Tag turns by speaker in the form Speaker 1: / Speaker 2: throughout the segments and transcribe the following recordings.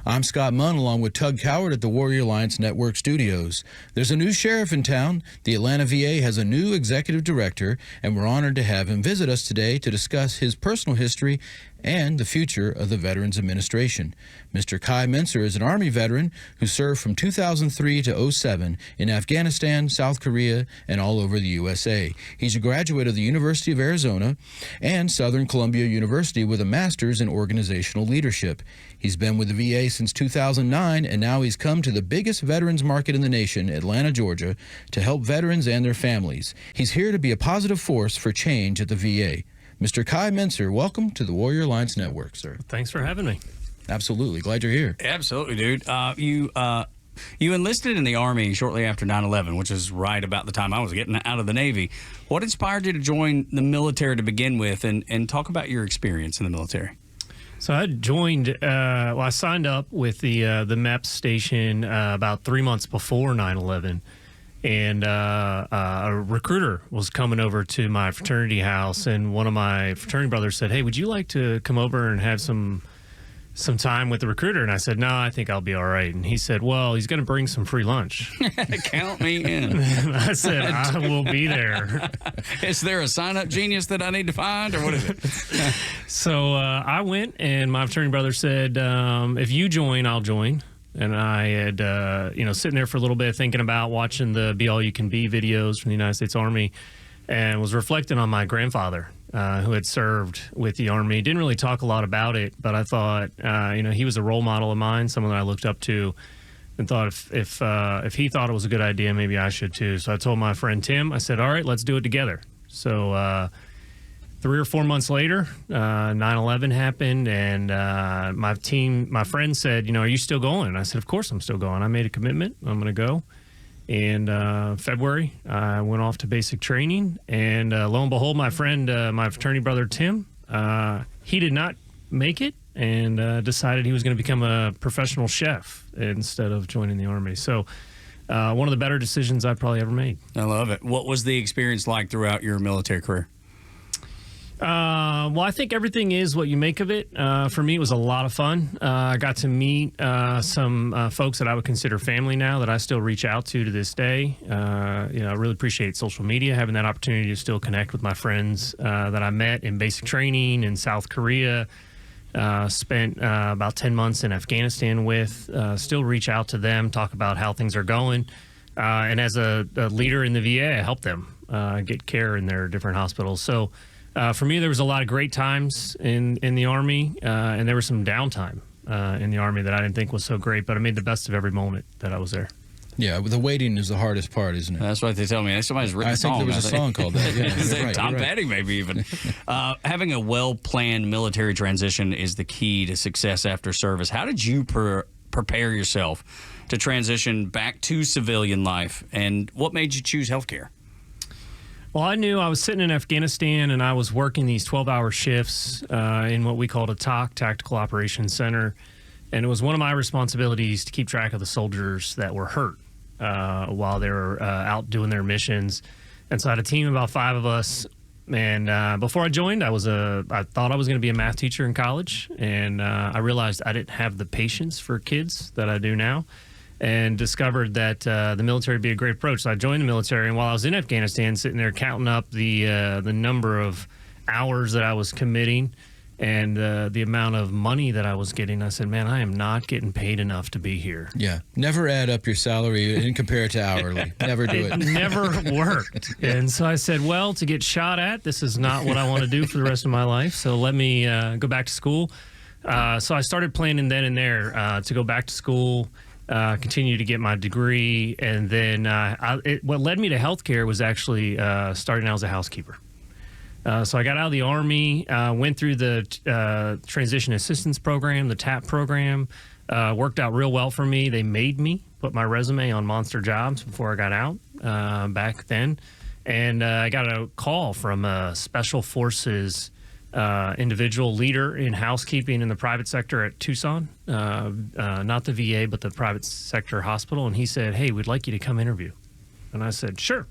Speaker 1: I'm Scott Munn along with Tug Cowart at the Warrior Alliance Network Studios. There's a new sheriff in town. The Atlanta VA has a new executive director, and we're honored to have him visit us today to discuss his personal history and the future of the Veterans Administration. Mr. Kai Mentzer is an Army veteran who served from 2003 to 07 in Afghanistan, South Korea, and all over the USA. He's a graduate of the University of Arizona and Southern Columbia University with a master's in organizational leadership. He's been with the VA since 2009, and now he's come to the biggest veterans market in the nation, Atlanta, Georgia, to help veterans and their families. He's here to be a positive force for change at the VA. Mr. Kai Mentzer, welcome to the Warrior Alliance Network, sir.
Speaker 2: Thanks for having me.
Speaker 1: Absolutely. Glad you're here.
Speaker 3: Absolutely, dude. You enlisted in the Army shortly after 9/11, which is right about the time I was getting out of the Navy. What inspired you to join the military to begin with, and talk about your experience in the military?
Speaker 2: So I joined, I signed up with the MEPS station about 3 months before 9/11. And a recruiter was coming over to my fraternity house, and one of my fraternity brothers said, "Hey, would you like to come over and have some time with the recruiter?" And I said, "No, I think I'll be all right." And he said, "Well, he's going to bring some free lunch."
Speaker 3: Count me in.
Speaker 2: And I said, "I will be there."
Speaker 3: Is there a sign-up genius that I need to find, or what is it?
Speaker 2: So I went, and my fraternity brother said, "If you join, I'll join." And I had, sitting there for a little bit thinking about watching the Be All You Can Be videos from the United States Army, and was reflecting on my grandfather who had served with the Army. Didn't really talk a lot about it, but I thought, he was a role model of mine, someone that I looked up to, and thought if he thought it was a good idea, maybe I should too. So I told my friend Tim, I said, "All right, let's do it together." So 3 or 4 months later, 9/11 happened, and my friend said, "Are you still going?" And I said, "Of course I'm still going. I made a commitment. I'm going to go." And February, I went off to basic training, and lo and behold, my friend, my fraternity brother Tim, he did not make it, and decided he was going to become a professional chef instead of joining the Army. So one of the better decisions I've probably ever made.
Speaker 3: I love it. What was the experience like throughout your military career?
Speaker 2: Well, I think everything is what you make of it. For me, it was a lot of fun. I got to meet some folks that I would consider family now that I still reach out to this day. I really appreciate social media, having that opportunity to still connect with my friends that I met in basic training in South Korea. Spent about 10 months in Afghanistan with. Still reach out to them, talk about how things are going. And as a leader in the VA, I help them get care in their different hospitals. So for me, there was a lot of great times in the Army, and there was some downtime in the Army that I didn't think was so great, but I made the best of every moment that I was there.
Speaker 1: Yeah, the waiting is the hardest part, isn't it?
Speaker 3: That's what they tell me. Somebody's written a song.
Speaker 1: I think there was a song called that. Yeah, right,
Speaker 3: Tom Petty, maybe even. Having a well-planned military transition is the key to success after service. How did you prepare yourself to transition back to civilian life, and what made you choose healthcare?
Speaker 2: Well, I knew I was sitting in Afghanistan, and I was working these 12-hour shifts in what we called a TOC, Tactical Operations Center, and it was one of my responsibilities to keep track of the soldiers that were hurt while they were out doing their missions. And so I had a team of about 5 of us, and before I joined, I thought I was going to be a math teacher in college, and I realized I didn't have the patience for kids that I do now, and discovered that the military would be a great approach. So I joined the military, and while I was in Afghanistan, sitting there counting up the number of hours that I was committing and the amount of money that I was getting, I said, "Man, I am not getting paid enough to be here."
Speaker 1: Yeah, never add up your salary and compare it to hourly. Never do it.
Speaker 2: It never worked. And so I said, well, to get shot at, this is not what I want to do for the rest of my life, so let me go back to school. So I started planning then and there to go back to school, continue to get my degree, and then what led me to healthcare was actually starting out as a housekeeper. So I got out of the Army, went through the Transition Assistance Program, the TAP program, worked out real well for me. They made me put my resume on Monster Jobs before I got out back then, and I got a call from a Special Forces individual leader in housekeeping in the private sector at Tucson, not the VA, but the private sector hospital. And he said, "Hey, we'd like you to come interview." And I said, "Sure,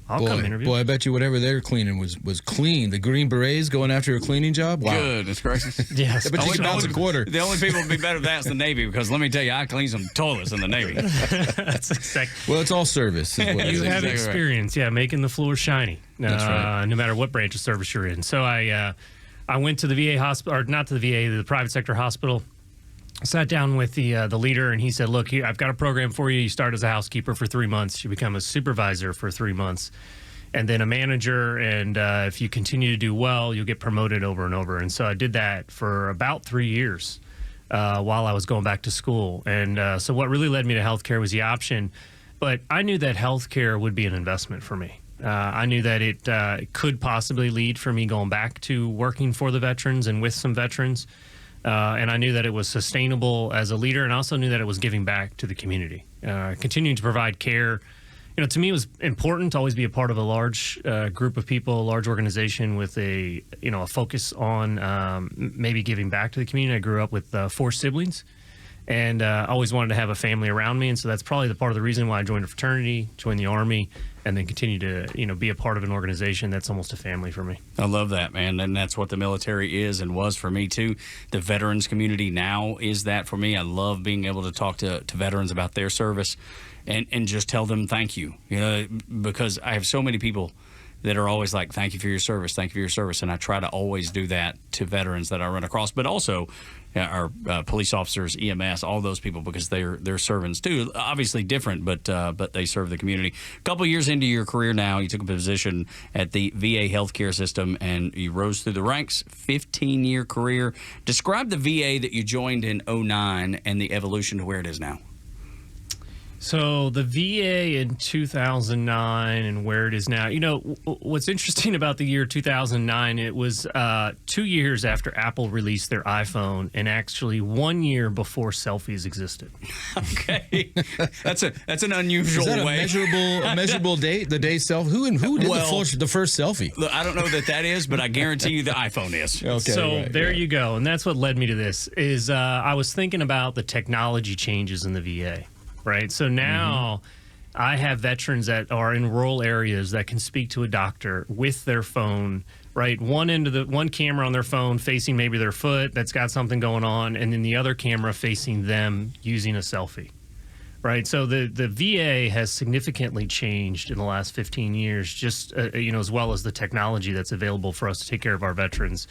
Speaker 2: I'll come interview.
Speaker 1: Boy, I bet you whatever they're cleaning was clean. The Green Berets going after a cleaning job? Wow.
Speaker 3: Goodness gracious.
Speaker 2: Yes.
Speaker 1: But you can bounce a quarter.
Speaker 3: The only people who'd be better at that is the Navy, because let me tell you, I clean some toilets in the Navy.
Speaker 2: That's exactly.
Speaker 1: Well, it's all service. Is what it
Speaker 2: You
Speaker 1: is.
Speaker 2: have
Speaker 3: exactly
Speaker 2: experience, making the floor shiny.
Speaker 1: That's right.
Speaker 2: No matter what branch of service you're in. So I went to the VA hospital, or not to the VA, the private sector hospital. Sat down with the leader, and he said, "Look, here, I've got a program for you. You start as a housekeeper for 3 months. You become a supervisor for 3 months, and then a manager. And if you continue to do well, you'll get promoted over and over." And so I did that for about 3 years while I was going back to school. And so what really led me to healthcare was the option, but I knew that healthcare would be an investment for me. I knew that it could possibly lead for me going back to working for the veterans and with some veterans. And I knew that it was sustainable as a leader, and I also knew that it was giving back to the community, continuing to provide care. To me, it was important to always be a part of a large group of people, a large organization with a focus on maybe giving back to the community. I grew up with 4 siblings, and always wanted to have a family around me, and so that's probably the part of the reason why I joined a fraternity, joined the Army, and then continue to be a part of an organization that's almost a family for me.
Speaker 3: I love that, man, and that's what the military is and was for me too. The veterans community now is that for me. I love being able to talk to veterans about their service and just tell them thank you, because I have so many people that are always like, thank you for your service, thank you for your service. And I try to always do that to veterans that I run across, but also our police officers, EMS, all those people, because they're servants too. Obviously different, but they serve the community. A couple of years into your career now, you took a position at the VA healthcare system, and you rose through the ranks, 15-year career. Describe the VA that you joined in 2009 and the evolution to where it is now.
Speaker 2: So the VA in 2009 and where it is now, what's interesting about the year 2009, it was 2 years after Apple released their iPhone, and actually 1 year before selfies existed.
Speaker 3: Okay. That's an unusual
Speaker 1: Is that
Speaker 3: way.
Speaker 1: a measurable date? The day selfie? Who did the first selfie?
Speaker 3: Look, I don't know that is, but I guarantee you the iPhone is.
Speaker 1: Okay,
Speaker 2: So
Speaker 1: right,
Speaker 2: there you go. And that's what led me to this is I was thinking about the technology changes in the VA. Right. So now I have veterans that are in rural areas that can speak to a doctor with their phone, right? One camera on their phone facing maybe their foot that's got something going on, and then the other camera facing them using a selfie. Right. So the VA has significantly changed in the last 15 years, just, as well as the technology that's available for us to take care of our veterans.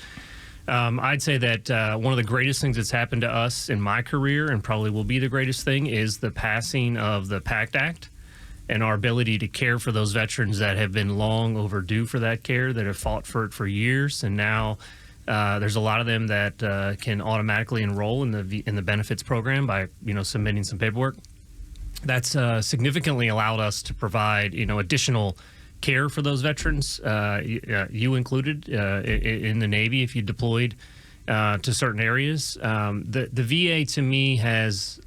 Speaker 2: I'd say that one of the greatest things that's happened to us in my career, and probably will be the greatest thing, is the passing of the PACT Act and our ability to care for those veterans that have been long overdue for that care, that have fought for it for years. And now there's a lot of them that can automatically enroll in the benefits program by submitting some paperwork. That's significantly allowed us to provide additional care for those veterans, you included, in the Navy if you deployed to certain areas. The VA to me has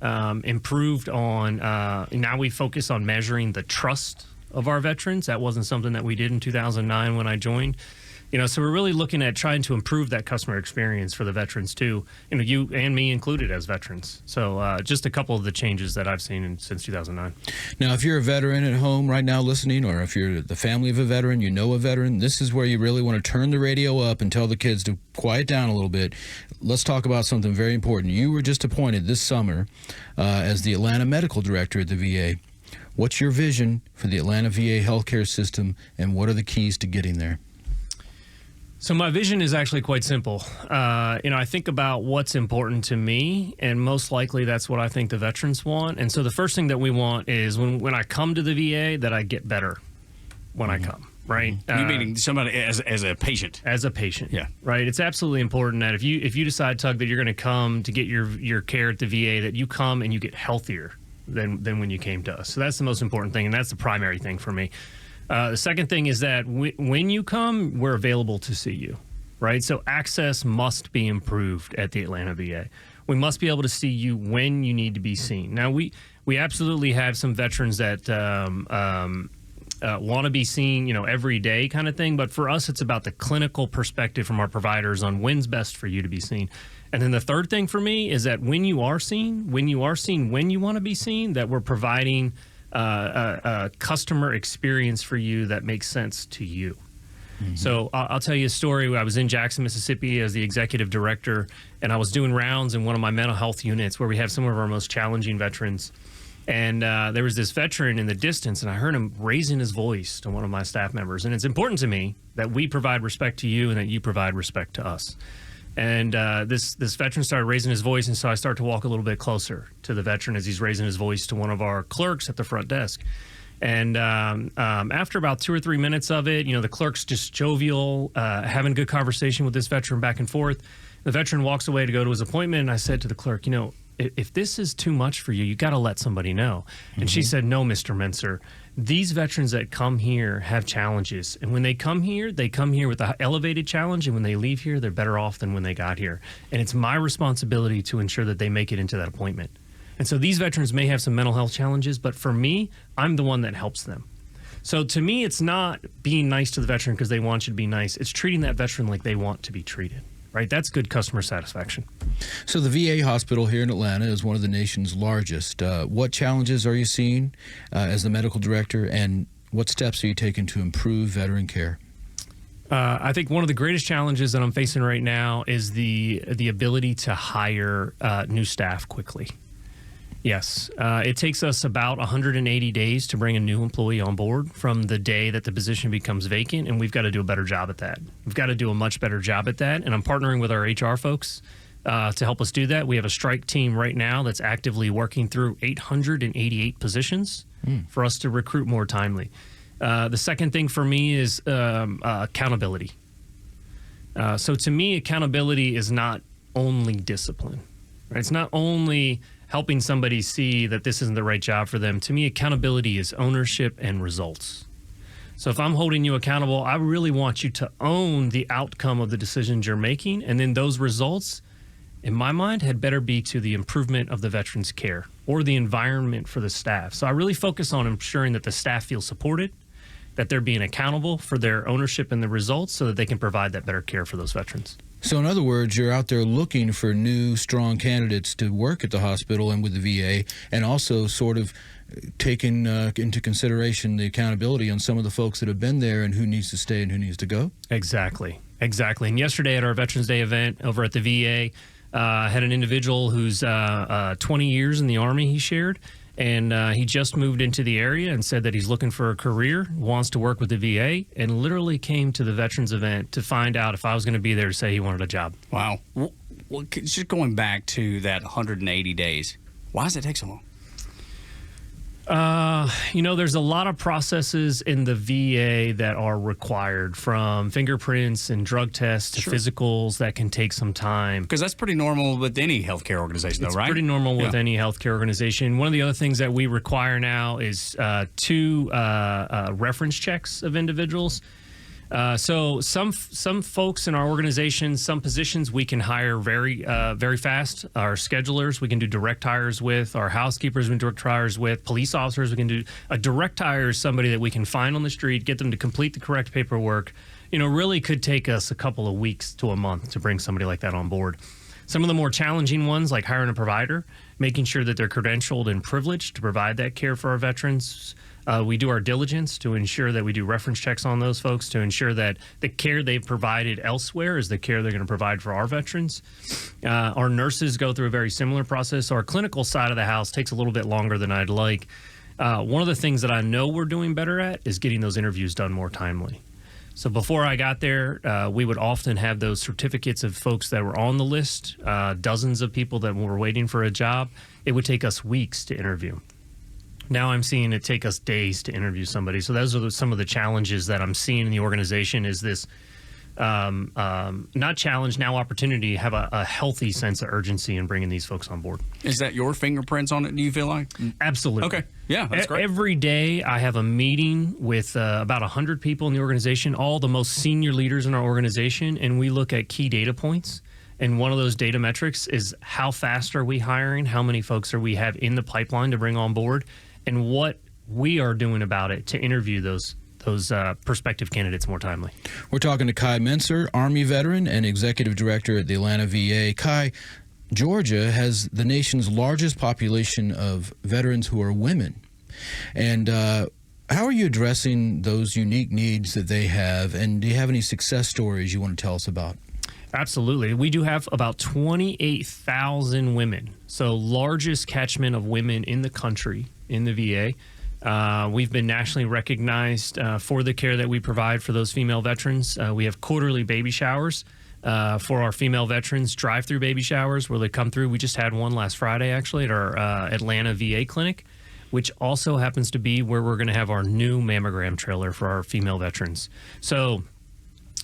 Speaker 2: improved on, now we focus on measuring the trust of our veterans. That wasn't something that we did in 2009 when I joined. So we're really looking at trying to improve that customer experience for the veterans too. You and me included as veterans. So just a couple of the changes that I've seen since 2009.
Speaker 1: Now, if you're a veteran at home right now listening, or if you're the family of a veteran, a veteran, this is where you really want to turn the radio up and tell the kids to quiet down a little bit. Let's talk about something very important. You were just appointed this summer as the Atlanta Medical Director at the VA. What's your vision for the Atlanta VA healthcare system, and what are the keys to getting there?
Speaker 2: So my vision is actually quite simple. I think about what's important to me, and most likely that's what I think the veterans want. And so the first thing that we want is when I come to the VA, that I get better when I come, right?
Speaker 3: You meaning somebody as a patient?
Speaker 2: As a patient,
Speaker 3: yeah.
Speaker 2: Right. It's absolutely important that if you decide, Tug, that you're going to come to get your care at the VA, that you come and you get healthier than when you came to us. So that's the most important thing, and that's the primary thing for me. The second thing is that when you come, we're available to see you, right? So access must be improved at the Atlanta VA. We must be able to see you when you need to be seen. Now, we absolutely have some veterans that want to be seen, every day kind of thing. But for us, it's about the clinical perspective from our providers on when's best for you to be seen. And then the third thing for me is that when you are seen when you want to be seen, that we're providing a customer experience for you that makes sense to you. So I'll tell you a story. I was in Jackson, Mississippi as the executive director, and I was doing rounds in one of my mental health units where we have some of our most challenging veterans. And there was this veteran in the distance, and I heard him raising his voice to one of my staff members. And it's important to me that we provide respect to you and that you provide respect to us. And this veteran started raising his voice, and so I started to walk a little bit closer to the veteran as he's raising his voice to one of our clerks at the front desk. And after about 2 or 3 minutes of it, the clerk's just jovial, having good conversation with this veteran back and forth. The veteran walks away to go to his appointment, and I said to the clerk, if this is too much for you, you got to let somebody know. And she said, no, Mr. Mentzer, these veterans that come here have challenges. And when they come here with an elevated challenge. And when they leave here, they're better off than when they got here. And it's my responsibility to ensure that they make it into that appointment. And so these veterans may have some mental health challenges, but for me, I'm the one that helps them. So to me, it's not being nice to the veteran because they want you to be nice. It's treating that veteran like they want to be treated, right? That's good customer satisfaction.
Speaker 1: So the VA hospital here in Atlanta is one of the nation's largest. What challenges are you seeing as the medical director, and what steps are you taking to improve veteran care?
Speaker 2: I think one of the greatest challenges that I'm facing right now is the ability to hire new staff quickly. Yes, it takes us about 180 days to bring a new employee on board from the day that the position becomes vacant, and we've got to do a better job at that. We've got to do a much better job at that, and I'm partnering with our HR folks to help us do that. We have a strike team right now that's actively working through 888 positions for us to recruit more timely. The second thing for me is accountability. So to me, accountability is not only discipline, right? It's not only helping somebody see that this isn't the right job for them. To me, accountability is ownership and results. So if I'm holding you accountable, I really want you to own the outcome of the decisions you're making, and then those results, in my mind, had better be to the improvement of the veterans' care or the environment for the staff. So I really focus on ensuring that the staff feel supported, that they're being accountable for their ownership and the results so that they can provide that better care for those veterans.
Speaker 1: So in other words, you're out there looking for new, strong candidates to work at the hospital and with the VA, and also sort of taking into consideration the accountability on some of the folks that have been there and who needs to stay and who needs to go?
Speaker 2: Exactly. And yesterday at our Veterans Day event over at the VA, had an individual who's 20 years in the Army, he shared, and he just moved into the area and said that he's looking for a career, wants to work with the VA, and literally came to the Veterans event to find out if I was going to be there to say he wanted a job.
Speaker 3: Wow. Well, just going back to that 180 days, why does it take so long?
Speaker 2: There's a lot of processes in the VA that are required, from fingerprints and drug tests to physicals that can take some time.
Speaker 3: Because that's pretty normal with any healthcare organization, though, right?
Speaker 2: It's pretty normal with any healthcare organization. One of the other things that we require now is 2 reference checks of individuals. So some folks in our organization, some positions we can hire very fast. Our schedulers we can do direct hires with. Our housekeepers we can direct hires with. Police officers we can do. A direct hire is somebody that we can find on the street, get them to complete the correct paperwork. Really could take us a couple of weeks to a month to bring somebody like that on board. Some of the more challenging ones, like hiring a provider, making sure that they're credentialed and privileged to provide that care for our veterans. We do our diligence to ensure that we do reference checks on those folks to ensure that the care they've provided elsewhere is the care they're going to provide for our veterans. Our nurses go through a very similar process. Our clinical side of the house takes a little bit longer than I'd like. One of the things that I know we're doing better at is getting those interviews done more timely. So before I got there, we would often have those certificates of folks that were on the list, dozens of people that were waiting for a job. It would take us weeks to interview. Now I'm seeing it take us days to interview somebody. So those are some of the challenges that I'm seeing in the organization, is this not challenge, now opportunity, have a healthy sense of urgency in bringing these folks on board.
Speaker 3: Is that your fingerprints on it, do you feel like?
Speaker 2: Absolutely.
Speaker 3: Okay. Yeah, that's great.
Speaker 2: Every day I have a meeting with about 100 people in the organization, all the most senior leaders in our organization, and we look at key data points. And one of those data metrics is how fast are we hiring, how many folks are we have in the pipeline to bring on board, and what we are doing about it to interview those prospective candidates more timely.
Speaker 1: We're talking to Kai Mentzer, Army veteran and executive director at the Atlanta VA. Kai, Georgia has the nation's largest population of veterans who are women. And how are you addressing those unique needs that they have? And do you have any success stories you want to tell us about?
Speaker 2: Absolutely. We do have about 28,000 women, so largest catchment of women in the country in the VA. We've been nationally recognized for the care that we provide for those female veterans. We have quarterly baby showers for our female veterans, drive-through baby showers where they come through. We just had one last Friday, actually, at our Atlanta VA clinic, which also happens to be where we're going to have our new mammogram trailer for our female veterans. So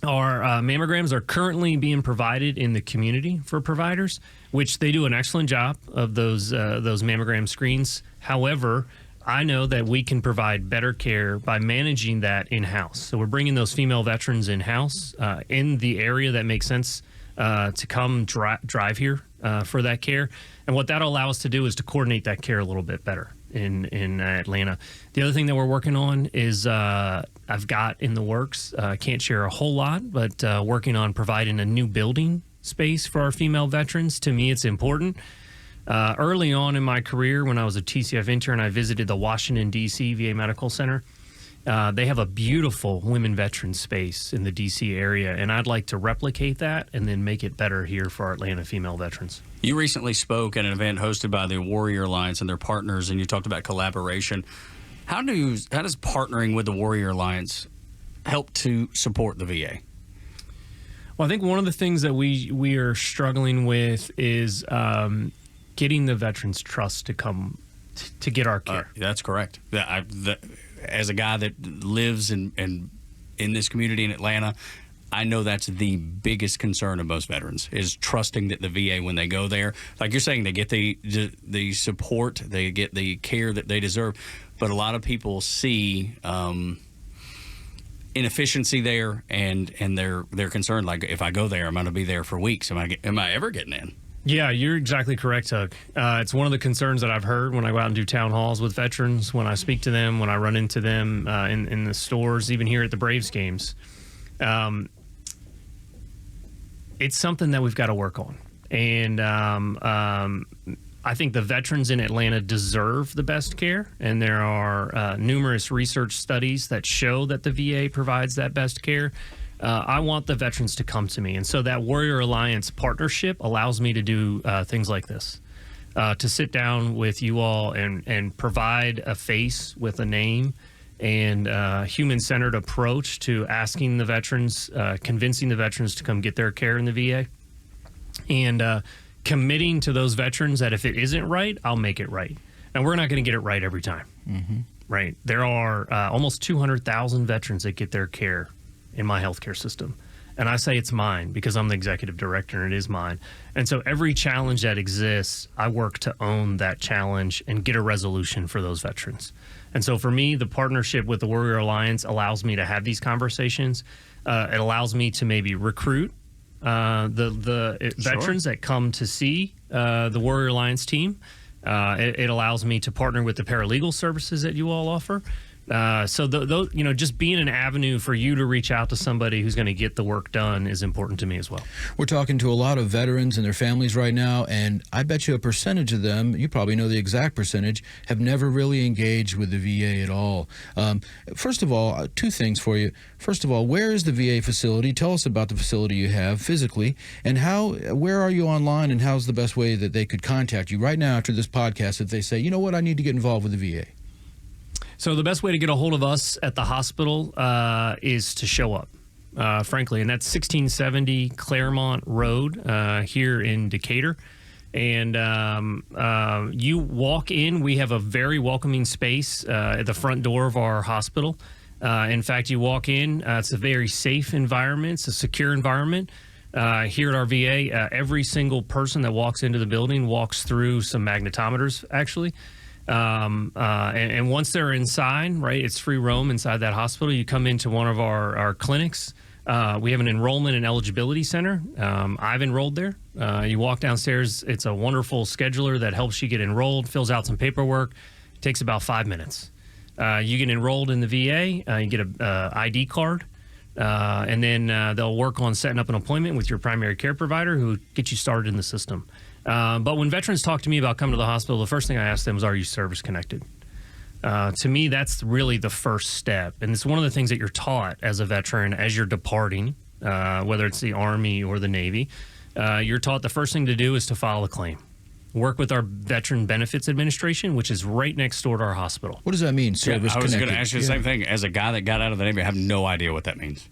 Speaker 2: our mammograms are currently being provided in the community for providers, which they do an excellent job of those mammogram screens. However, I know that we can provide better care by managing that in-house. So we're bringing those female veterans in-house in the area that makes sense to come drive here for that care. And what that'll allow us to do is to coordinate that care a little bit better in Atlanta. The other thing that we're working on is I've got in the works, can't share a whole lot, but working on providing a new building space for our female veterans. To me, it's important. Early on in my career, when I was a TCF intern, I visited the Washington, D.C. VA Medical Center. They have a beautiful women veteran space in the D.C. area, and I'd like to replicate that and then make it better here for our Atlanta female veterans.
Speaker 3: You recently spoke at an event hosted by the Warrior Alliance and their partners, and you talked about collaboration. How does partnering with the Warrior Alliance help to support the VA?
Speaker 2: Well, I think one of the things that we are struggling with is getting the veterans' trust to come to get our care.
Speaker 3: That's correct. As a guy that lives in this community in Atlanta, I know that's the biggest concern of most veterans is trusting that the VA, when they go there, like you're saying, they get the support, they get the care that they deserve. But a lot of people see inefficiency there, and they're concerned. Like, if I go there, I'm going to be there for weeks. Am I ever getting in?
Speaker 2: Yeah, you're exactly correct, Tug. It's one of the concerns that I've heard when I go out and do town halls with veterans, when I speak to them, when I run into them in the stores, even here at the Braves games. It's something that we've got to work on. And I think the veterans in Atlanta deserve the best care, and there are numerous research studies that show that the VA provides that best care. I want the veterans to come to me. And so that Warrior Alliance partnership allows me to do things like this, to sit down with you all and provide a face with a name and human-centered approach to asking the veterans, convincing the veterans to come get their care in the VA, and committing to those veterans that if it isn't right, I'll make it right. Now, we're not going to get it right every time, right? There are almost 200,000 veterans that get their care in my healthcare system. And I say it's mine because I'm the executive director and it is mine. And so every challenge that exists, I work to own that challenge and get a resolution for those veterans. And so for me, the partnership with the Warrior Alliance allows me to have these conversations. It allows me to maybe recruit the veterans that come to see the Warrior Alliance team. It allows me to partner with the paralegal services that you all offer. So just being an avenue for you to reach out to somebody who's going to get the work done is important to me as well.
Speaker 1: We're talking to a lot of veterans and their families right now, and I bet you a percentage of them, you probably know the exact percentage, have never really engaged with the VA at all. First of all, two things for you. First of all, where is the VA facility? Tell us about the facility you have physically, and where are you online, and how's the best way that they could contact you right now after this podcast if they say, you know what, I need to get involved with the VA?
Speaker 2: So the best way to get a hold of us at the hospital is to show up, frankly, and that's 1670 Claremont Road here in Decatur. And you walk in, we have a very welcoming space at the front door of our hospital. In fact, you walk in, it's a very safe environment, it's a secure environment. Here at our VA, every single person that walks into the building walks through some magnetometers, actually. And once they're inside, right, it's free roam inside that hospital. You come into one of our clinics. We have an enrollment and eligibility center. I've enrolled there. You walk downstairs. It's a wonderful scheduler that helps you get enrolled, fills out some paperwork. It takes about 5 minutes. You get enrolled in the VA. You get a ID card. And then they'll work on setting up an appointment with your primary care provider who gets you started in the system. But when veterans talk to me about coming to the hospital, the first thing I ask them is, are you service connected? To me, that's really the first step. And it's one of the things that you're taught as a veteran as you're departing, whether it's the Army or the Navy. You're taught the first thing to do is to file a claim. Work with our Veteran Benefits Administration, which is right next door to our hospital.
Speaker 1: What does that mean, service
Speaker 3: I was
Speaker 1: connected?
Speaker 3: going to ask you the same thing. As a guy that got out of the Navy, I have no idea what that means.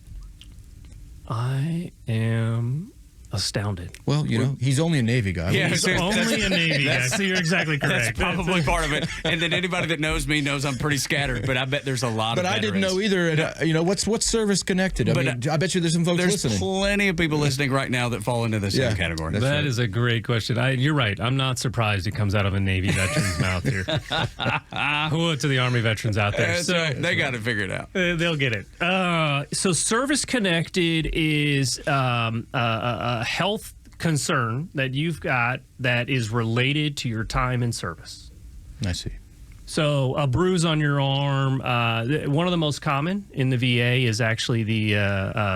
Speaker 2: I am astounded.
Speaker 1: Well, he's only a Navy guy.
Speaker 3: Yeah,
Speaker 2: He's only a Navy guy, so you're exactly correct.
Speaker 3: That's probably part of it. And then anybody that knows me knows I'm pretty scattered, but I bet there's a lot of
Speaker 1: But I didn't
Speaker 3: veterans.
Speaker 1: know either. And, what's service connected? I bet you there's some folks
Speaker 3: There's
Speaker 1: listening.
Speaker 3: plenty of people listening right now that fall into the same category.
Speaker 1: That's
Speaker 2: That
Speaker 1: right.
Speaker 2: is a great question. You're right. I'm not surprised it comes out of a Navy veteran's mouth here. Whoa, to the Army veterans out there.
Speaker 3: That's right. They got it figured out.
Speaker 2: They'll get it. So service connected is a health concern that you've got that is related to your time in service.
Speaker 1: I see.
Speaker 2: So a bruise on your arm, one of the most common in the VA is actually the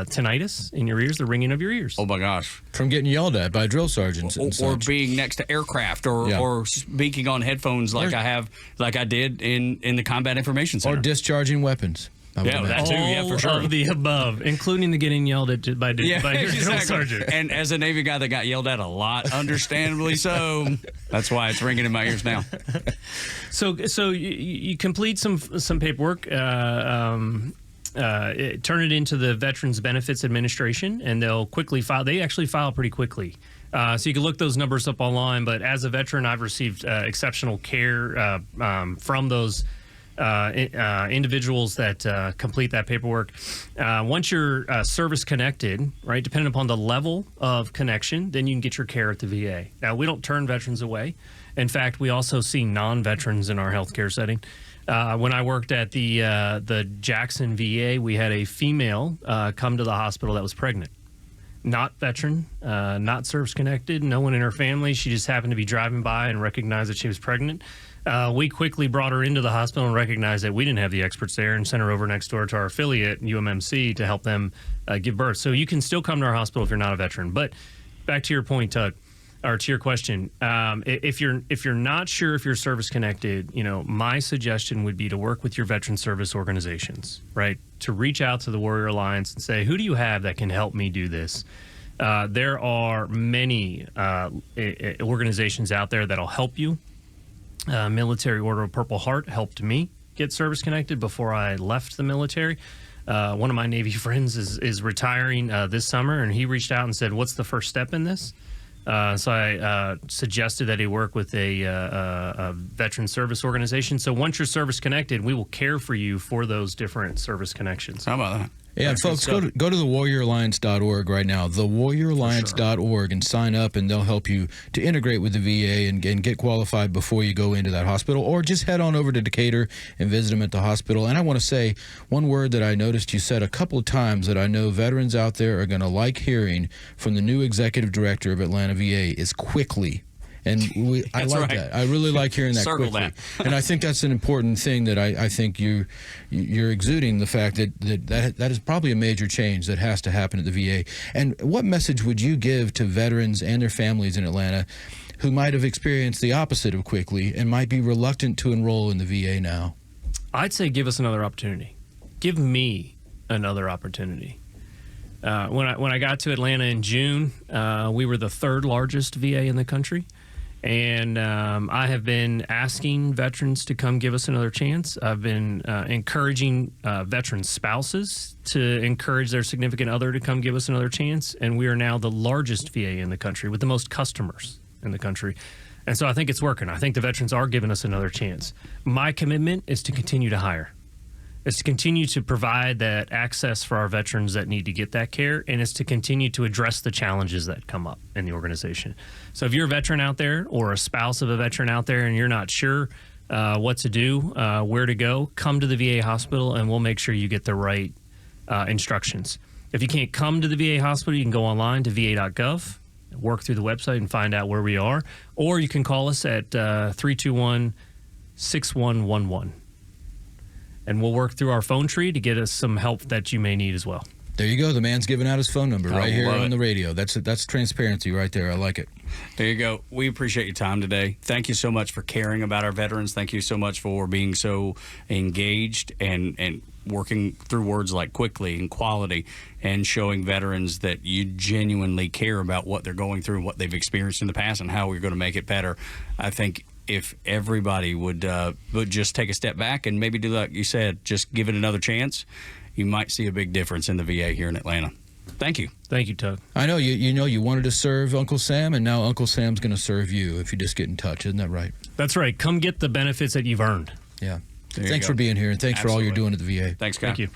Speaker 2: tinnitus in your ears, the ringing of your ears.
Speaker 3: Oh, my gosh.
Speaker 1: From getting yelled at by drill sergeants and
Speaker 3: Or
Speaker 1: such.
Speaker 3: being next to aircraft or speaking on headphones like I did in the Combat Information Center.
Speaker 1: Or discharging weapons.
Speaker 3: Yeah, that too. Yeah, for sure.
Speaker 2: All of the above, including the getting yelled at by your drill
Speaker 3: exactly.
Speaker 2: sergeant.
Speaker 3: And as a Navy guy that got yelled at a lot, understandably so, that's why it's ringing in my ears now.
Speaker 2: So you complete some paperwork, turn it into the Veterans Benefits Administration, and they'll quickly file. They actually file pretty quickly. So you can look those numbers up online. But as a veteran, I've received exceptional care from those individuals that complete that paperwork. Once you're service connected, right, depending upon the level of connection, then you can get your care at the VA. Now, we don't turn veterans away. In fact, we also see non-veterans in our healthcare setting. When I worked at the Jackson VA, we had a female come to the hospital that was pregnant. Not veteran, not service connected, no one in her family. She just happened to be driving by and recognized that she was pregnant. We quickly brought her into the hospital and recognized that we didn't have the experts there and sent her over next door to our affiliate, UMMC, to help them give birth. So you can still come to our hospital if you're not a veteran. But back to your point, Tug, or to your question, if you're not sure if you're service connected, my suggestion would be to work with your veteran service organizations, right? To reach out to the Warrior Alliance and say, who do you have that can help me do this? There are many organizations out there that'll help you. Military Order of Purple Heart helped me get service connected before I left the military. One of my Navy friends is retiring this summer, and he reached out and said, what's the first step in this? So I suggested that he work with a veteran service organization. So once you're service connected, we will care for you for those different service connections.
Speaker 3: How about that?
Speaker 1: Yeah, folks, go to the warrioralliance.org right now, thewarrioralliance.org, and sign up, and they'll help you to integrate with the VA and get qualified before you go into that hospital, or just head on over to Decatur and visit them at the hospital. And I want to say one word that I noticed you said a couple of times that I know veterans out there are going to like hearing from the new executive director of Atlanta VA is quickly. And I like
Speaker 3: right.
Speaker 1: that. I really like hearing that
Speaker 3: Circle
Speaker 1: quickly.
Speaker 3: that.
Speaker 1: And I think that's an important thing that I think you're exuding, the fact that is probably a major change that has to happen at the VA. And what message would you give to veterans and their families in Atlanta who might have experienced the opposite of quickly and might be reluctant to enroll in the VA now?
Speaker 2: I'd say give us another opportunity. Give me another opportunity. When I got to Atlanta in June, we were the third largest VA in the country. And I have been asking veterans to come give us another chance. I've been encouraging veteran spouses to encourage their significant other to come give us another chance. And we are now the largest VA in the country with the most customers in the country. And so I think it's working. I think the veterans are giving us another chance. My commitment is to continue to hire. It's to continue to provide that access for our veterans that need to get that care, and it's to continue to address the challenges that come up in the organization. So if you're a veteran out there or a spouse of a veteran out there and you're not sure what to do, where to go, come to the VA hospital and we'll make sure you get the right instructions. If you can't come to the VA hospital, you can go online to va.gov, work through the website and find out where we are, or you can call us at 321-6111. And we'll work through our phone tree to get us some help that you may need as well.
Speaker 1: There you go. The man's giving out his phone number right here
Speaker 3: love
Speaker 1: on
Speaker 3: it.
Speaker 1: the radio. That's transparency right there. I like it.
Speaker 3: There you go. We appreciate your time today. Thank you so much for caring about our veterans. Thank you so much for being so engaged and working through words like quickly and quality and showing veterans that you genuinely care about what they're going through and what they've experienced in the past and how we're going to make it better. I think if everybody would just take a step back and maybe do like you said, just give it another chance, you might see a big difference in the VA here in Atlanta. Thank you.
Speaker 2: Thank you, Tug.
Speaker 1: I know you wanted to serve Uncle Sam, and now Uncle Sam's going to serve you if you just get in touch. Isn't that right?
Speaker 2: That's right. Come get the benefits that you've earned.
Speaker 1: Yeah.
Speaker 3: There you
Speaker 1: Thanks
Speaker 3: go.
Speaker 1: for being here, and thanks for all you're doing at the VA.
Speaker 3: Thanks, Kai.
Speaker 2: Thank you.